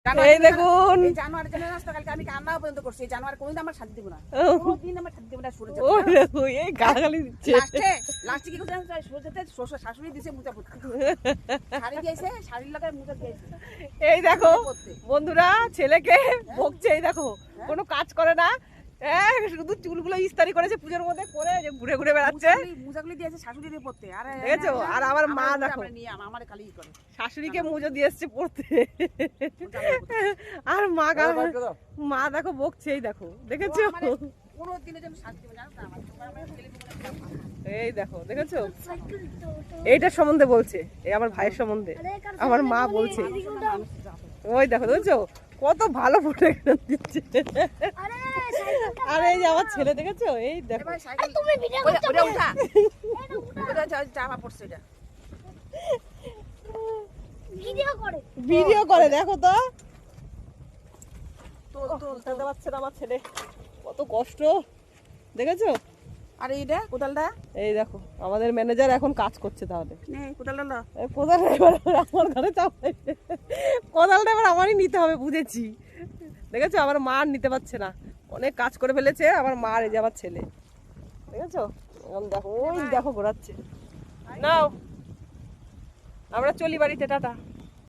এই দেখুন জানুয়ারি জন্য রাস্তা কালকে আমি কান্না পর্যন্ত করছি জানুয়ারি কোনদিন আমরা শান্তি দেব না কোনদিন আমরা শান্তি দেব না সরে ও দেখো এই গালাগালি দিচ্ছে লাস্টে কি করতে সরে যেতে শ্বশুর শাশুড়ি দিছে মুজা পড়তে শাড়ি দিয়েছে শাড়ির লাগায় মুজা দিয়েছে এই দেখো বন্ধুরা ছেলেকে বকছে এই দেখো কোনো কাজ করে না শুধু চুলগুলো ইস্তারি করেছে পুজোর মধ্যে করে যে ঘুরে ঘুরে বেড়াচ্ছে মুজাগুলি দিয়েছে শাশুড়ি দিয়ে পড়তে আর দেখেছো আর আমার মা দেখো আমার খালি করে শাশুড়িকে মুজো দিয়ে এসছে পড়তে আর মা দেখো বকছে এই দেখো দেখেছো এই দেখো দেখেছো এইটার সম্বন্ধে বলছে এই আমার ভাইয়ের সম্বন্ধে আমার মা বলছে ওই দেখো দেখেছো কত ভালো ফটো দিচ্ছে আর এই যে আমার ছেলে দেখেছো এই দেখো ভিডিও করে দেখো তো তুলতে পারছে না আমার ছেলে কত কষ্ট দেখেছো আর এইটা কোদালটা এই দেখো আমাদের ম্যানেজার এখন কাজ করছে তাহলে কোদালটা কোদালটা এবার আমার ঘরে চাপাই কোদালটা এবার আমারই নিতে হবে বুঝেছি দেখেছো আমার মা নিতে পারছে না অনেক কাজ করে ফেলেছে আমার মা এই যে আমার ছেলে দেখেছো এখন দেখো ওই দেখো ঘোরাচ্ছে নাও আমরা চলি বাড়িতে টাটা।